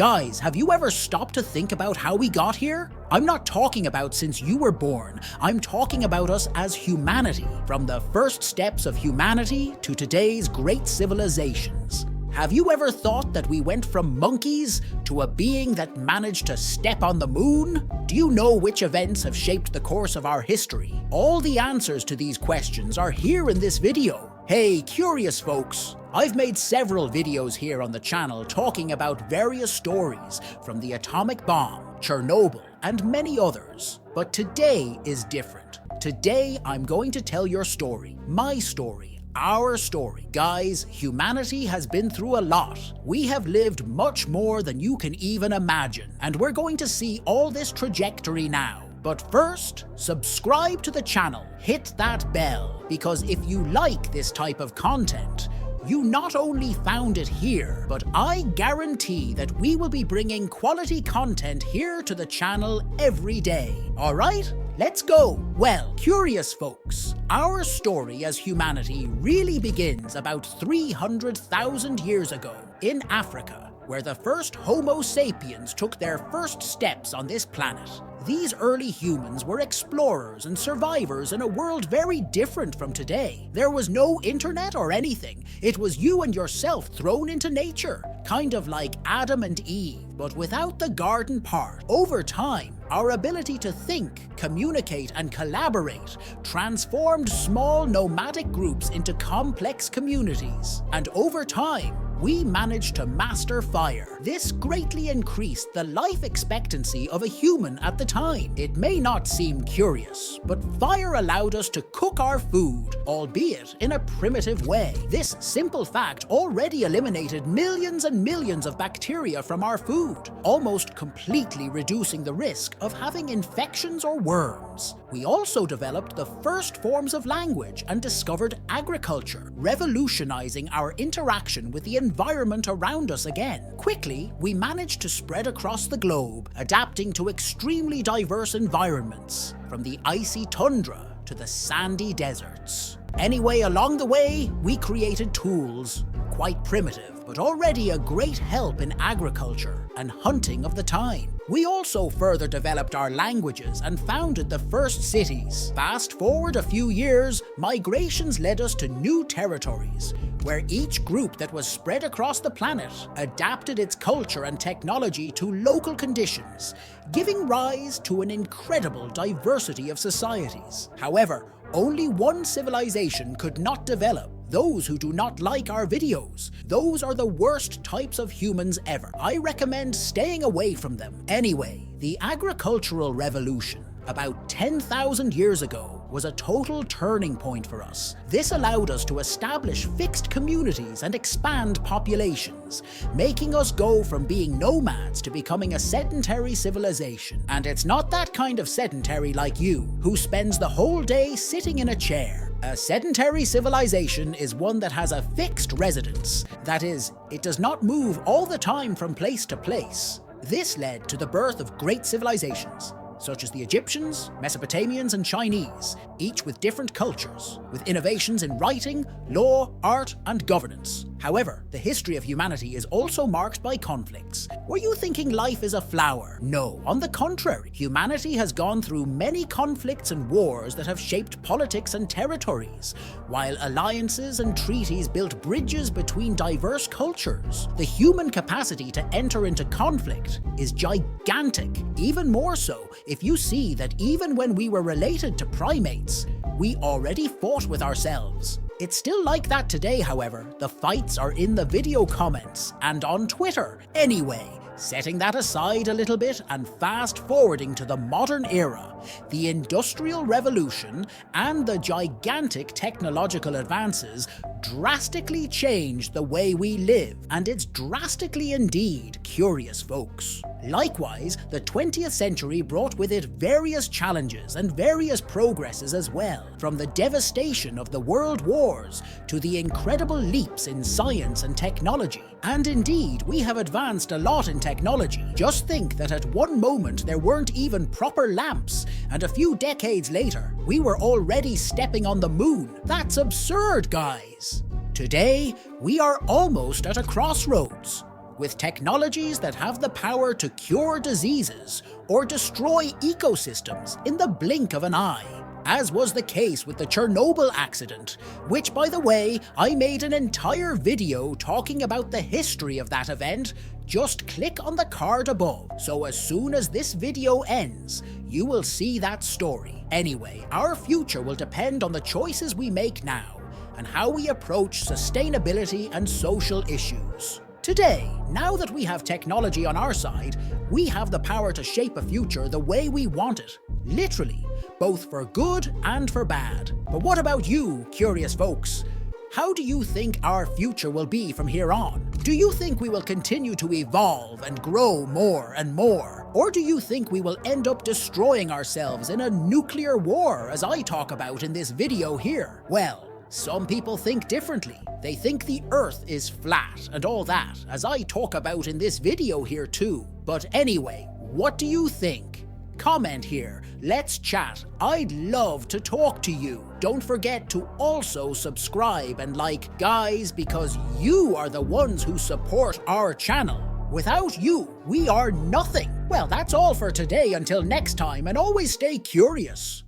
Guys, have you ever stopped to think about how we got here? I'm not talking about since you were born, I'm talking about us as humanity, from the first steps of humanity to today's great civilizations. Have you ever thought that we went from monkeys to a being that managed to step on the moon? Do you know which events have shaped the course of our history? All the answers to these questions are here in this video. Hey, curious folks! I've made several videos here on the channel talking about various stories from the atomic bomb, Chernobyl, and many others. But today is different. Today I'm going to tell your story, my story, our story. Guys, humanity has been through a lot. We have lived much more than you can even imagine, and we're going to see all this trajectory now. But first, subscribe to the channel, hit that bell, because if you like this type of content, you not only found it here, but I guarantee that we will be bringing quality content here to the channel every day. Alright? Let's go! Well, curious folks, our story as humanity really begins about 300,000 years ago in Africa, where the first homo sapiens took their first steps on this planet. These early humans were explorers and survivors in a world very different from today. There was no internet or anything. It was you and yourself thrown into nature, kind of like Adam and Eve, but without the garden part. Over time, our ability to think, communicate, and collaborate transformed small nomadic groups into complex communities. And over time, we managed to master fire. This greatly increased the life expectancy of a human at the time. It may not seem curious, but fire allowed us to cook our food, albeit in a primitive way. This simple fact already eliminated millions and millions of bacteria from our food, almost completely reducing the risk of having infections or worms. We also developed the first forms of language and discovered agriculture, revolutionizing our interaction with the environment around us again. Quickly, we managed to spread across the globe, adapting to extremely diverse environments, from the icy tundra to the sandy deserts. Anyway, along the way, we created tools, quite primitive, but already a great help in agriculture and hunting of the time. We also further developed our languages and founded the first cities. Fast forward a few years, migrations led us to new territories, where each group that was spread across the planet adapted its culture and technology to local conditions, giving rise to an incredible diversity of societies. However, only one civilization could not develop. Those who do not like our videos. Those are the worst types of humans ever. I recommend staying away from them. Anyway, the agricultural revolution, about 10,000 years ago, was a total turning point for us. This allowed us to establish fixed communities and expand populations, making us go from being nomads to becoming a sedentary civilization. And it's not that kind of sedentary like you, who spends the whole day sitting in a chair. A sedentary civilization is one that has a fixed residence. That is, it does not move all the time from place to place. This led to the birth of great civilizations, such as the Egyptians, Mesopotamians, and Chinese, each with different cultures, with innovations in writing, law, art, and governance. However, the history of humanity is also marked by conflicts. Were you thinking life is a flower? No, on the contrary. Humanity has gone through many conflicts and wars that have shaped politics and territories, while alliances and treaties built bridges between diverse cultures. The human capacity to enter into conflict is gigantic, even more so if you see that even when we were related to primates, we already fought with ourselves. It's still like that today, however. The fights are in the video comments and on Twitter. Anyway, setting that aside a little bit and fast forwarding to the modern era, the Industrial Revolution and the gigantic technological advances drastically changed the way we live, and it's drastically indeed, curious folks. Likewise, the 20th century brought with it various challenges and various progresses as well, from the devastation of the world wars to the incredible leaps in science and technology. And indeed, we have advanced a lot in technology. Just think that at one moment there weren't even proper lamps, and a few decades later, we were already stepping on the moon. That's absurd, guys. Today, we are almost at a crossroads. with technologies that have the power to cure diseases or destroy ecosystems in the blink of an eye, as was the case with the Chernobyl accident, which, by the way, I made an entire video talking about the history of that event. Just click on the card above, so as soon as this video ends, you will see that story. Anyway, our future will depend on the choices we make now, and how we approach sustainability and social issues. Today, now that we have technology on our side, we have the power to shape a future the way we want it. Literally, both for good and for bad. But what about you, curious folks? How do you think our future will be from here on? Do you think we will continue to evolve and grow more and more? Or do you think we will end up destroying ourselves in a nuclear war, as I talk about in this video here? Well, some people think differently. They think the Earth is flat and all that, as I talk about in this video here too. But anyway, what do you think? Comment here, let's chat. I'd love to talk to you. Don't forget to also subscribe and like, guys, because you are the ones who support our channel. Without you, we are nothing. Well, that's all for today. Until next time, and always stay curious.